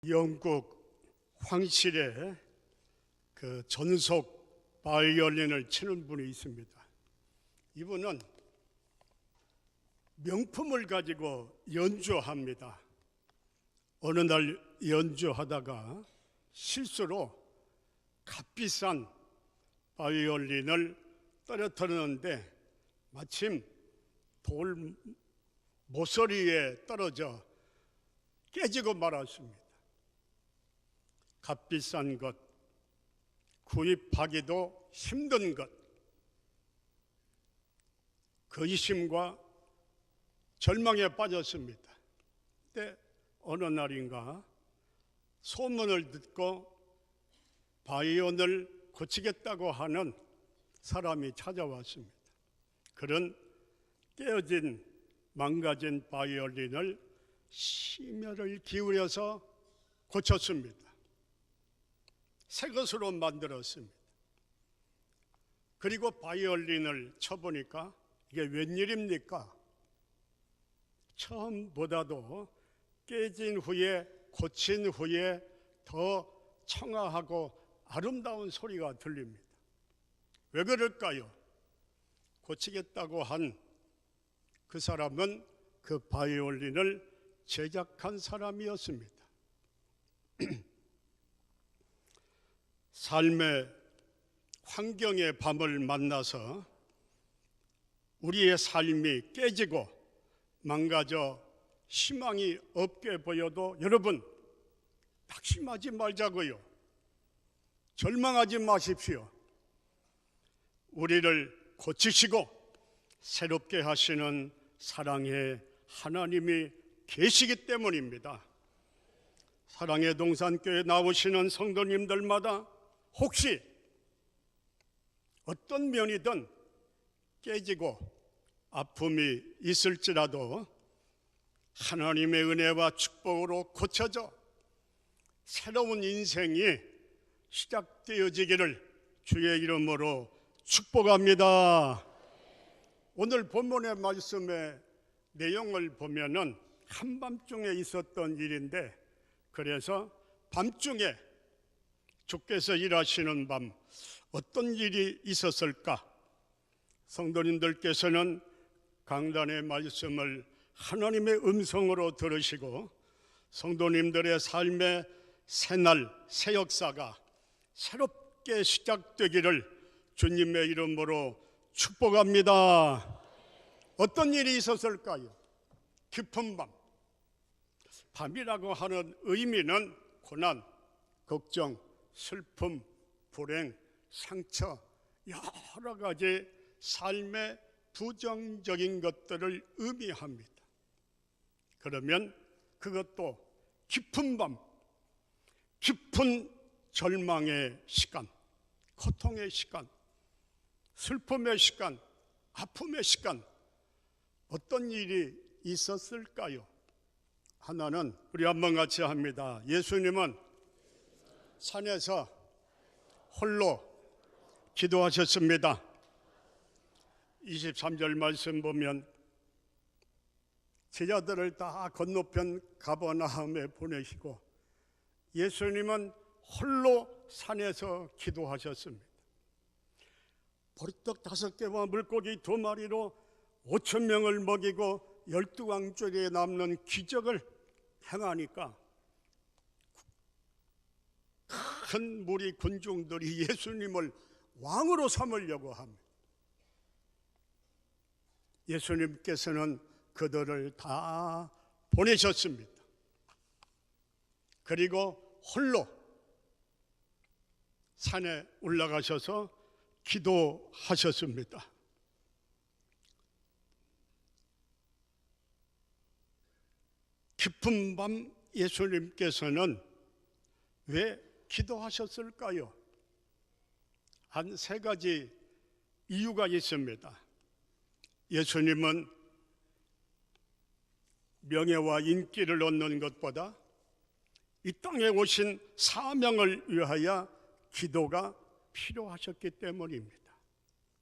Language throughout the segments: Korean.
영국 황실에 그 전속 바이올린을 치는 분이 있습니다. 이분은 명품을 가지고 연주합니다. 어느 날 연주하다가 실수로 값비싼 바이올린을 떨어뜨렸는데 마침 돌 모서리에 떨어져 깨지고 말았습니다. 값비싼 것, 구입하기도 힘든 것, 의심과 절망에 빠졌습니다. 그때 어느 날인가 소문을 듣고 바이올린을 고치겠다고 하는 사람이 찾아왔습니다. 그런 깨어진 망가진 바이올린을 심혈을 기울여서 고쳤습니다. 새 것으로 만들었습니다. 그리고 바이올린을 쳐보니까 이게 웬일입니까? 처음보다도 깨진 후에 고친 후에 더 청아하고 아름다운 소리가 들립니다. 왜 그럴까요? 고치겠다고 한 그 사람은 그 바이올린을 제작한 사람이었습니다. 삶의 환경의 밤을 만나서 우리의 삶이 깨지고 망가져 희망이 없게 보여도 여러분 낙심하지 말자고요. 절망하지 마십시오. 우리를 고치시고 새롭게 하시는 사랑의 하나님이 계시기 때문입니다. 사랑의 동산교회 나오시는 성도님들마다 혹시 어떤 면이든 깨지고 아픔이 있을지라도 하나님의 은혜와 축복으로 고쳐져 새로운 인생이 시작되어지기를 주의 이름으로 축복합니다. 오늘 본문의 말씀의 내용을 보면은 한밤중에 있었던 일인데, 그래서 밤중에 주께서 일하시는 밤 어떤 일이 있었을까? 성도님들께서는 강단의 말씀을 하나님의 음성으로 들으시고 성도님들의 삶의 새날, 새 역사가 새롭게 시작되기를 주님의 이름으로 축복합니다. 어떤 일이 있었을까요? 깊은 밤. 밤이라고 하는 의미는 고난, 걱정, 슬픔, 불행, 상처, 여러 가지 삶의 부정적인 것들을 의미합니다. 그러면 그것도 깊은 밤, 깊은 절망의 시간, 고통의 시간, 슬픔의 시간, 아픔의 시간, 어떤 일이 있었을까요? 하나는 우리 한번 같이 합니다. 예수님은 산에서 홀로 기도하셨습니다. 23절 말씀 보면 제자들을 다 건너편 가버나움에 보내시고 예수님은 홀로 산에서 기도하셨습니다. 보리떡 5개와 물고기 2마리로 5,000명을 먹이고 12광줄에 남는 기적을 행하니까 큰 무리 군중들이 예수님을 왕으로 삼으려고 합니다. 예수님께서는 그들을 다 보내셨습니다. 그리고 홀로 산에 올라가셔서 기도하셨습니다. 깊은 밤 예수님께서는 왜 기도하셨을까요? 한 3가지 이유가 있습니다. 예수님은 명예와 인기를 얻는 것보다 이 땅에 오신 사명을 위하여 기도가 필요하셨기 때문입니다.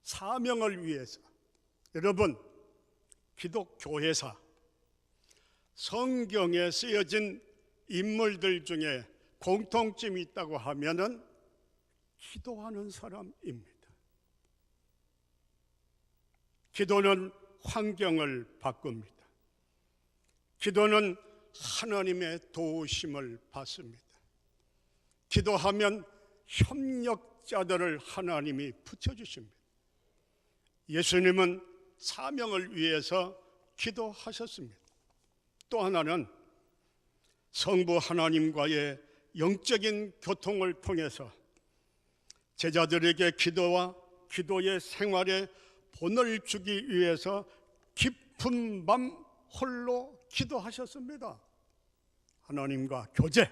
사명을 위해서. 여러분, 기독교회사, 성경에 쓰여진 인물들 중에 공통점이 있다고 하면은 기도하는 사람입니다. 기도는 환경을 바꿉니다. 기도는 하나님의 도우심을 받습니다. 기도하면 협력자들을 하나님이 붙여주십니다. 예수님은 사명을 위해서 기도하셨습니다. 또 하나는 성부 하나님과의 영적인 교통을 통해서 제자들에게 기도와 기도의 생활에 본을 주기 위해서 깊은 밤 홀로 기도하셨습니다. 하나님과 교제,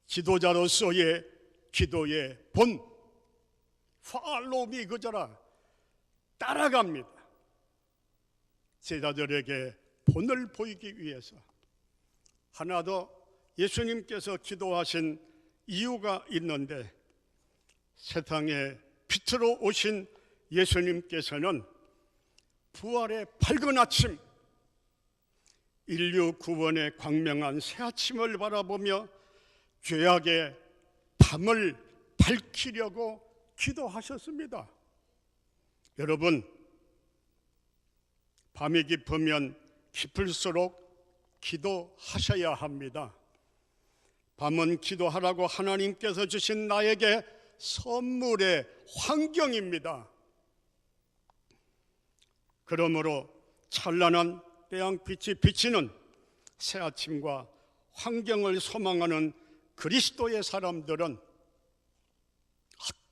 지도자로서의 기도의 본, 팔로미 그저라 따라갑니다. 제자들에게 본을 보이기 위해서. 하나 더 예수님께서 기도하신 이유가 있는데, 세상에 빛으로 오신 예수님께서는 부활의 밝은 아침, 인류 구원의 광명한 새 아침을 바라보며 죄악의 밤을 밝히려고 기도하셨습니다. 여러분, 밤이 깊으면 깊을수록 기도하셔야 합니다. 밤은 기도하라고 하나님께서 주신 나에게 선물의 환경입니다. 그러므로 찬란한 태양빛이 비치는 새 아침과 환경을 소망하는 그리스도의 사람들은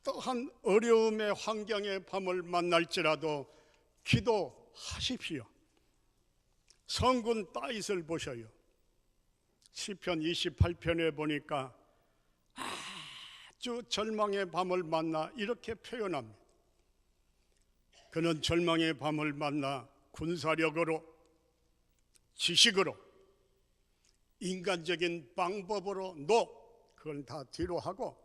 어떠한 어려움의 환경의 밤을 만날지라도 기도하십시오. 성군 다윗을 보셔요. 시편 28편에 보니까 아주 절망의 밤을 만나 이렇게 표현합니다. 그는 절망의 밤을 만나 군사력으로, 지식으로, 인간적인 방법으로 그건 다 뒤로 하고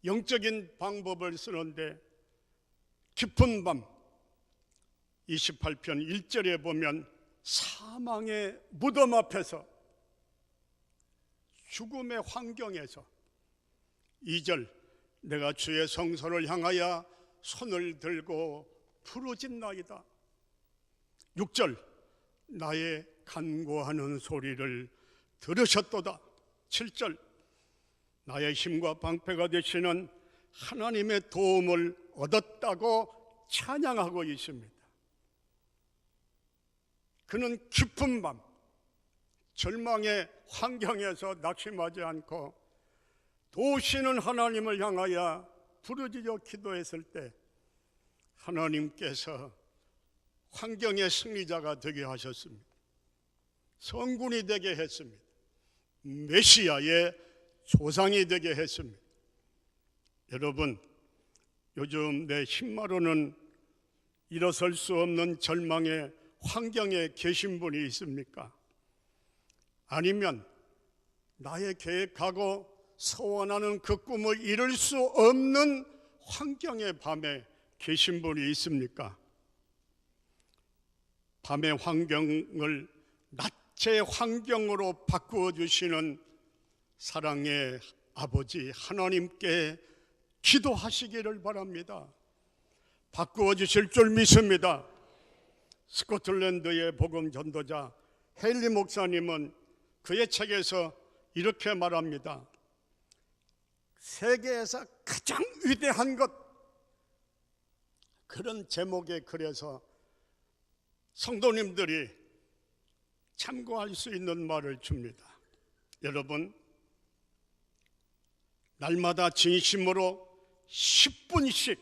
영적인 방법을 쓰는데, 깊은 밤 28편 1절에 보면 사망의 무덤 앞에서, 죽음의 환경에서, 2절 내가 주의 성소를 향하여 손을 들고 부르짖나이다. 6절 나의 간구하는 소리를 들으셨도다. 7절 나의 힘과 방패가 되시는 하나님의 도움을 얻었다고 찬양하고 있습니다. 그는 깊은 밤 절망의 환경에서 낙심하지 않고 도우시는 하나님을 향하여 부르짖어 기도했을 때 하나님께서 환경의 승리자가 되게 하셨습니다. 성군이 되게 했습니다. 메시아의 조상이 되게 했습니다. 여러분, 요즘 내 힘으로는 일어설 수 없는 절망의 환경에 계신 분이 있습니까? 아니면 나의 계획하고 소원하는 그 꿈을 이룰 수 없는 환경의 밤에 계신 분이 있습니까? 밤의 환경을 낮의 환경으로 바꾸어 주시는 사랑의 아버지 하나님께 기도하시기를 바랍니다. 바꾸어 주실 줄 믿습니다. 스코틀랜드의 복음 전도자 헨리 목사님은 그의 책에서 이렇게 말합니다. 세계에서 가장 위대한 것, 그런 제목의 글에서 성도님들이 참고할 수 있는 말을 줍니다. 여러분, 날마다 진심으로 10분씩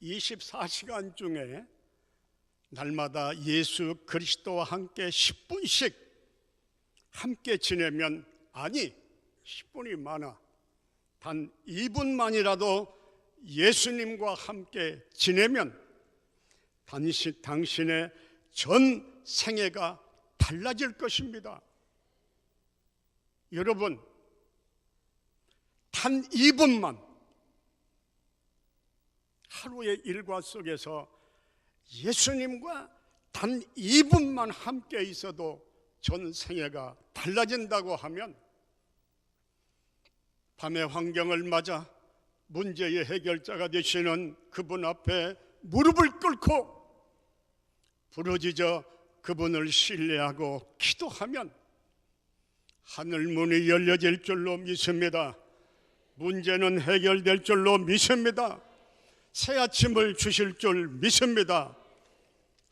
24시간 중에 날마다 예수 그리스도와 함께 10분씩 함께 지내면, 아니 10분이 많아, 단 2분만이라도 예수님과 함께 지내면 당신의 전 생애가 달라질 것입니다. 여러분, 단 2분만 하루의 일과 속에서 예수님과 단 2분만 함께 있어도 전 생애가 달라진다고 하면 밤의 환경을 맞아 문제의 해결자가 되시는 그분 앞에 무릎을 꿇고 부르짖어 그분을 신뢰하고 기도하면 하늘 문이 열려질 줄로 믿습니다. 문제는 해결될 줄로 믿습니다. 새 아침을 주실 줄 믿습니다.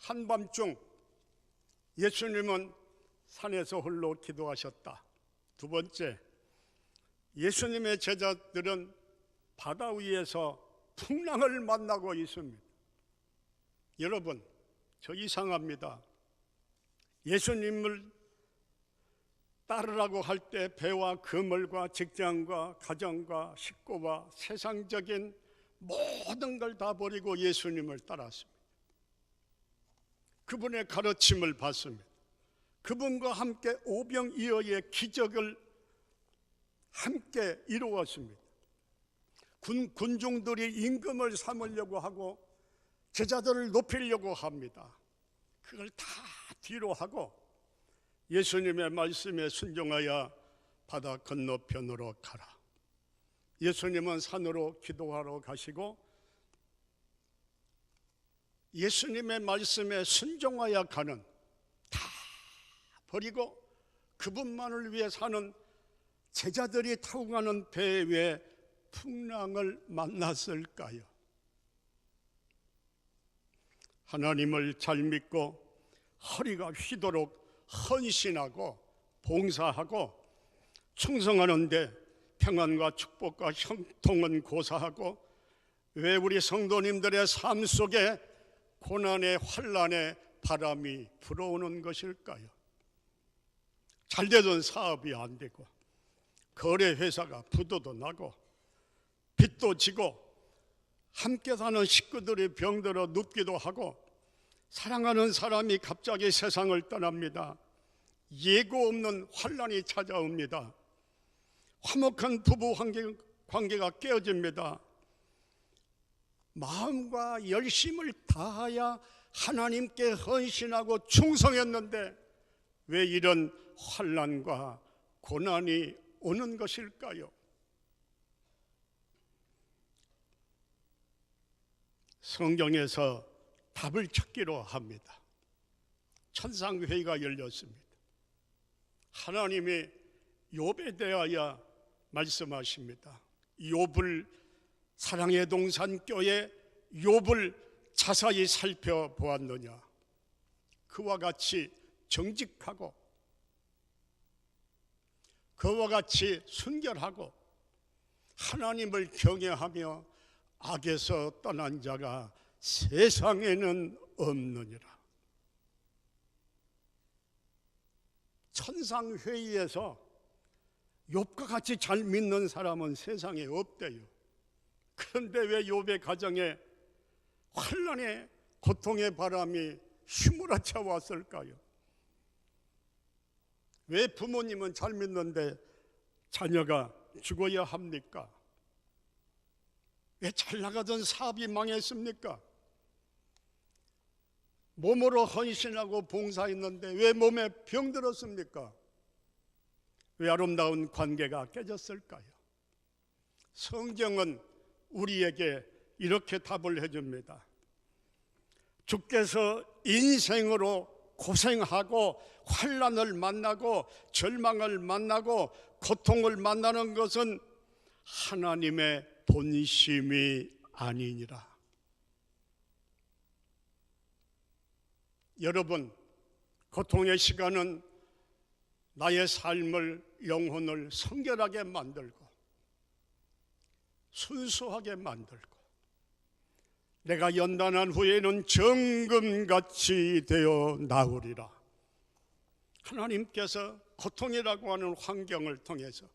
한밤중 예수님은 산에서 홀로 기도하셨다. 두 번째, 예수님의 제자들은 바다 위에서 풍랑을 만나고 있습니다. 여러분, 저 이상합니다. 예수님을 따르라고 할 때 배와 그물과 직장과 가정과 식구와 세상적인 모든 걸 다 버리고 예수님을 따랐습니다. 그분의 가르침을 받습니다. 그분과 함께 오병이어의 기적을 함께 이루었습니다. 군중들이 임금을 삼으려고 하고 제자들을 높이려고 합니다. 그걸 다 뒤로 하고 예수님의 말씀에 순종하여 바다 건너편으로 가라. 예수님은 산으로 기도하러 가시고 예수님의 말씀에 순종하여 가는, 다 버리고 그분만을 위해 사는 제자들이 타고 가는 배 위에 풍랑을 만났을까요? 하나님을 잘 믿고 허리가 휘도록 헌신하고 봉사하고 충성하는데 평안과 축복과 형통은 고사하고 왜 우리 성도님들의 삶 속에 고난의 환난의 바람이 불어오는 것일까요? 잘되던 사업이 안 되고 거래회사가 부도도 나고 빚도 지고 함께 사는 식구들이 병들어 눕기도 하고 사랑하는 사람이 갑자기 세상을 떠납니다. 예고 없는 환난이 찾아옵니다. 화목한 부부 관계가 깨어집니다. 마음과 열심을 다하여 하나님께 헌신하고 충성했는데 왜 이런 환난과 고난이 오는 것일까요? 성경에서 답을 찾기로 합니다. 천상회의가 열렸습니다. 하나님이 욥에 대하여 말씀하십니다. 욥을 사랑의 동산교회 욥을 자세히 살펴보았느냐? 그와 같이 정직하고 그와 같이 순결하고 하나님을 경외하며 악에서 떠난 자가 세상에는 없느니라. 천상회의에서 욥과 같이 잘 믿는 사람은 세상에 없대요. 그런데 왜 욥의 가정에 환난의 고통의 바람이 휘몰아쳐 왔을까요? 왜 부모님은 잘 믿는데 자녀가 죽어야 합니까? 왜 잘 나가던 사업이 망했습니까? 몸으로 헌신하고 봉사했는데 왜 몸에 병들었습니까? 왜 아름다운 관계가 깨졌을까요? 성경은 우리에게 이렇게 답을 해줍니다. 주께서 인생으로 고생하고 환난을 만나고 절망을 만나고 고통을 만나는 것은 하나님의 본심이 아니니라. 여러분, 고통의 시간은 나의 삶을, 영혼을 성결하게 만들고 순수하게 만들고 내가 연단한 후에는 정금같이 되어 나오리라. 하나님께서 고통이라고 하는 환경을 통해서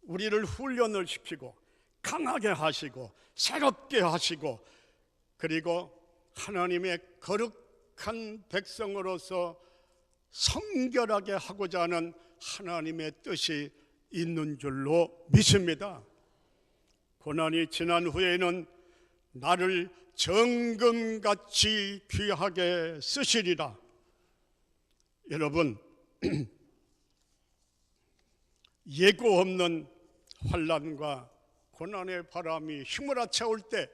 우리를 훈련을 시키고 강하게 하시고 새롭게 하시고 그리고 하나님의 거룩한 백성으로서 성결하게 하고자 하는 하나님의 뜻이 있는 줄로 믿습니다. 고난이 지난 후에는 나를 정금같이 귀하게 쓰시리라. 여러분, 예고 없는 환난과 고난의 바람이 휘몰아쳐 올 때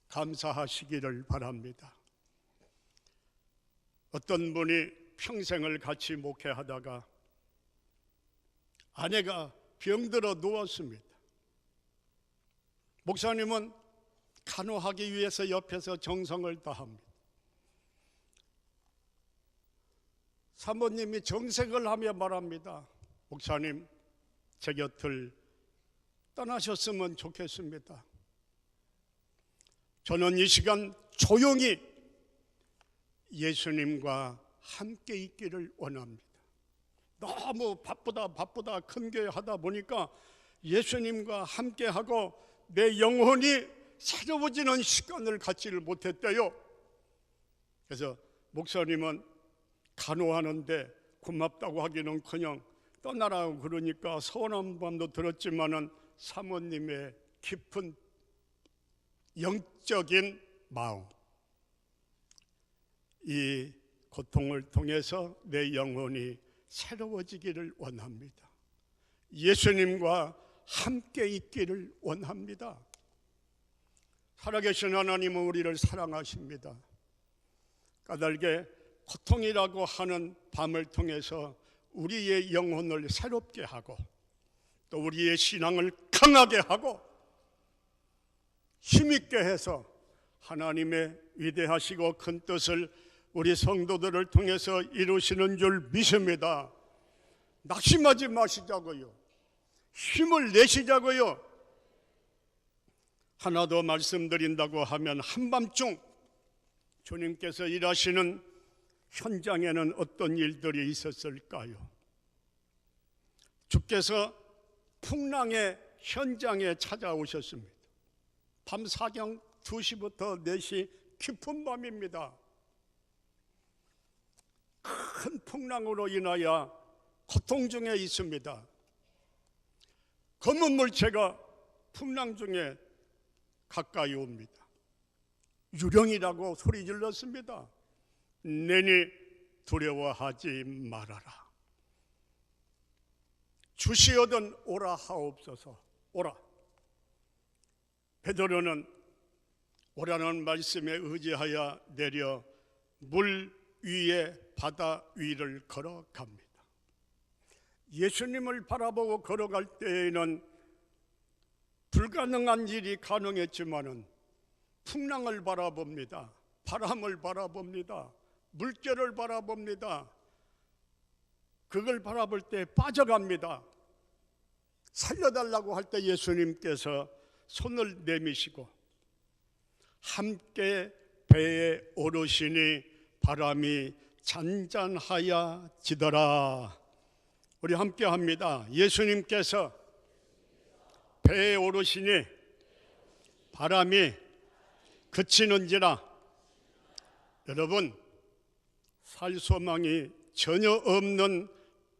감사하시기를 바랍니다. 어떤 분이 평생을 같이 목회하다가 아내가 병들어 누웠습니다. 목사님은 간호하기 위해서 옆에서 정성을 다합니다. 사모님이 정색을 하며 말합니다. 목사님, 제 곁을 떠나셨으면 좋겠습니다. 저는 이 시간 조용히 예수님과 함께 있기를 원합니다. 너무 바쁘다 큰 교회 하다 보니까 예수님과 함께하고 내 영혼이 새로워지는 시간을 갖지를 못했대요. 그래서 목사님은 간호하는데 고맙다고 하기는커녕 떠나라고 그러니까 서운한 마음도 들었지만은 사모님의 깊은 영적인 마음, 이 고통을 통해서 내 영혼이 새로워지기를 원합니다. 예수님과 함께 있기를 원합니다. 살아계신 하나님은 우리를 사랑하십니다. 까닭에 고통이라고 하는 밤을 통해서 우리의 영혼을 새롭게 하고 또 우리의 신앙을 강하게 하고 힘있게 해서 하나님의 위대하시고 큰 뜻을 우리 성도들을 통해서 이루시는 줄 믿습니다. 낙심하지 마시자고요. 힘을 내시자고요. 하나 더 말씀드린다고 하면 한밤중 주님께서 일하시는 현장에는 어떤 일들이 있었을까요? 주께서 풍랑의 현장에 찾아오셨습니다. 밤 사경 2시부터 4시 깊은 밤입니다. 큰 풍랑으로 인하여 고통 중에 있습니다. 검은 물체가 풍랑 중에 가까이 옵니다. 유령이라고 소리 질렀습니다. 내니 두려워하지 말아라. 주시오던 오라 하옵소서. 오라. 베드로는 오라는 말씀에 의지하여 내려 물 위에 바다 위를 걸어갑니다. 예수님을 바라보고 걸어갈 때에는 불가능한 일이 가능했지만은 풍랑을 바라봅니다. 바람을 바라봅니다. 물결을 바라봅니다. 그걸 바라볼 때 빠져갑니다. 살려달라고 할 때 예수님께서 손을 내미시고 함께 배에 오르시니 바람이 잔잔하여 지더라. 우리 함께 합니다. 예수님께서 배에 오르시니 바람이 그치는지라. 여러분, 살 소망이 전혀 없는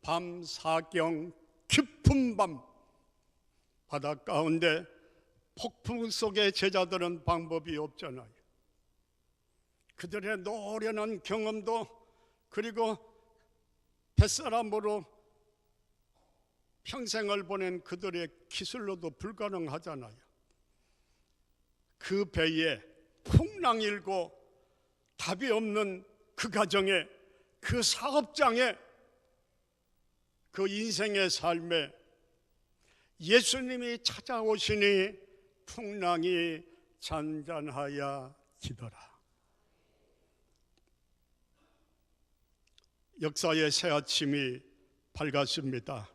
밤 사경 깊은 밤 바다 가운데 폭풍 속의 제자들은 방법이 없잖아요. 그들의 노련한 경험도 그리고 뱃사람으로 평생을 보낸 그들의 기술로도 불가능하잖아요. 그 배에 풍랑 일고 답이 없는 그 가정에, 그 사업장에, 그 인생의 삶에 예수님이 찾아오시니 풍랑이 잔잔하여 지더라. 역사의 새 아침이 밝았습니다.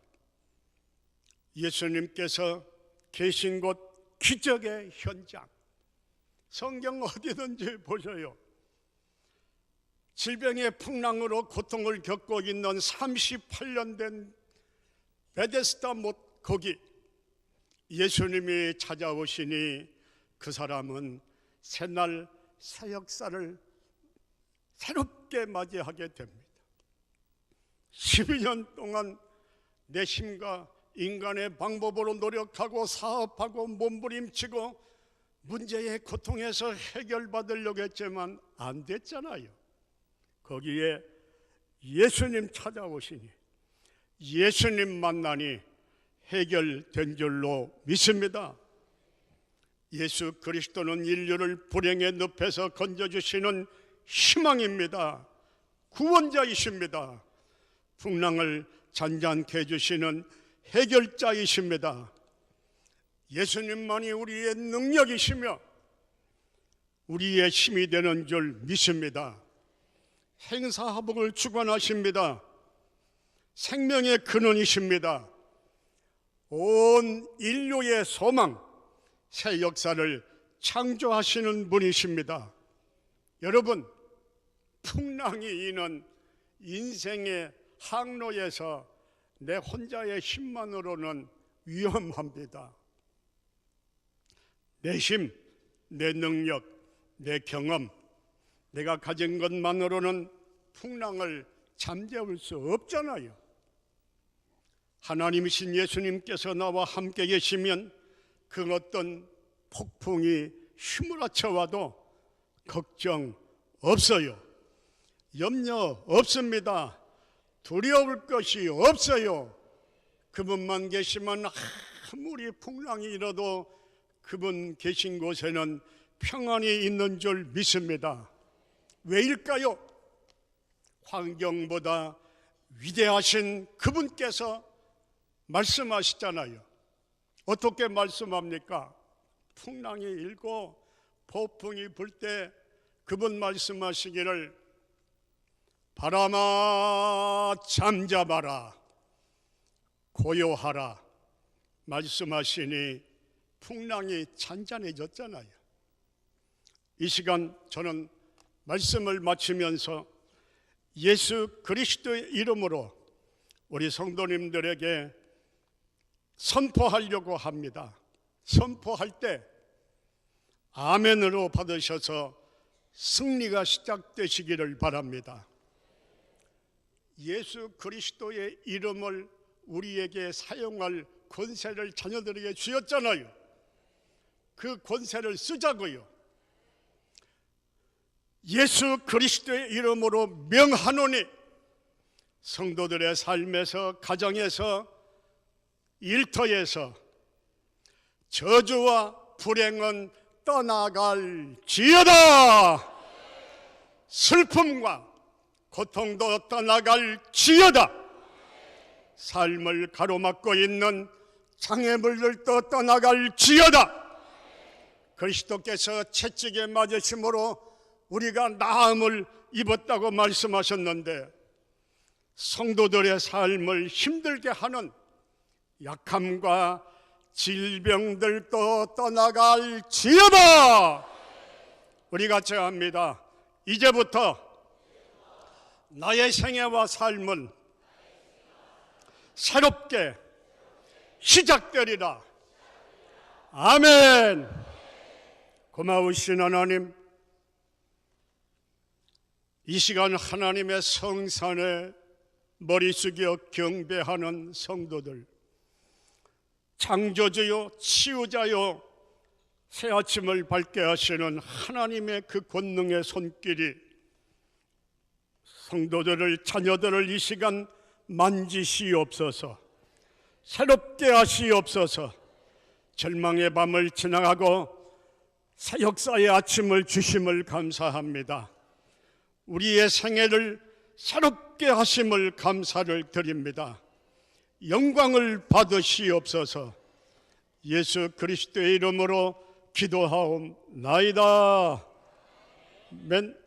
예수님께서 계신 곳 기적의 현장, 성경 어디든지 보셔요. 질병의 풍랑으로 고통을 겪고 있는 38년 된 베데스다 못 거기 예수님이 찾아오시니 그 사람은 새날 새 역사를 새롭게 맞이하게 됩니다. 12년 동안 내심과 인간의 방법으로 노력하고 사업하고 몸부림치고 문제의 고통에서 해결받으려고 했지만 안 됐잖아요. 거기에 예수님 찾아오시니 예수님 만나니 해결된 줄로 믿습니다. 예수 그리스도는 인류를 불행의 늪에서 건져주시는 희망입니다. 구원자이십니다. 풍랑을 잔잔케 해주시는 해결자이십니다. 예수님만이 우리의 능력이시며 우리의 힘이 되는 줄 믿습니다. 행사하복을 주관하십니다. 생명의 근원이십니다. 온 인류의 소망, 새 역사를 창조하시는 분이십니다. 여러분, 풍랑이 이는 인생의 항로에서 내 혼자의 힘만으로는 위험합니다. 내 힘, 내 능력, 내 경험, 내가 가진 것만으로는 풍랑을 잠재울 수 없잖아요. 하나님이신 예수님께서 나와 함께 계시면 그 어떤 폭풍이 휘몰아쳐와도 걱정 없어요. 염려 없습니다. 두려울 것이 없어요. 그분만 계시면 아무리 풍랑이 일어도 그분 계신 곳에는 평안이 있는 줄 믿습니다. 왜일까요? 환경보다 위대하신 그분께서 말씀하시잖아요. 어떻게 말씀합니까? 풍랑이 일고 폭풍이 불 때 그분 말씀하시기를 바람아 잠잠하라 고요하라 말씀하시니 풍랑이 잔잔해졌잖아요. 이 시간 저는 말씀을 마치면서 예수 그리스도의 이름으로 우리 성도님들에게 선포하려고 합니다. 선포할 때 아멘으로 받으셔서 승리가 시작되시기를 바랍니다. 예수 그리스도의 이름을 우리에게 사용할 권세를 자녀들에게 주셨잖아요. 그 권세를 쓰자고요. 예수 그리스도의 이름으로 명하노니 성도들의 삶에서, 가정에서, 일터에서 저주와 불행은 떠나갈지어다. 슬픔과 고통도 떠나갈지어다. 삶을 가로막고 있는 장애물들도 떠나갈지어다. 그리스도께서 채찍에 맞으심으로 우리가 나음을 입었다고 말씀하셨는데 성도들의 삶을 힘들게 하는 약함과 질병들도 떠나갈지어다. 우리가 제합니다. 이제부터 나의 생애와 삶은 새롭게 시작되리라. 아멘. 고마우신 하나님, 이 시간 하나님의 성산에 머리 숙여 경배하는 성도들, 창조주요 치유자요 새 아침을 밝게 하시는 하나님의 그 권능의 손길이 성도들을, 자녀들을 이 시간 만지시옵소서. 새롭게 하시옵소서. 절망의 밤을 지나가고 새 역사의 아침을 주심을 감사합니다. 우리의 생애를 새롭게 하심을 감사를 드립니다. 영광을 받으시옵소서. 예수 그리스도의 이름으로 기도하옵나이다. 아멘.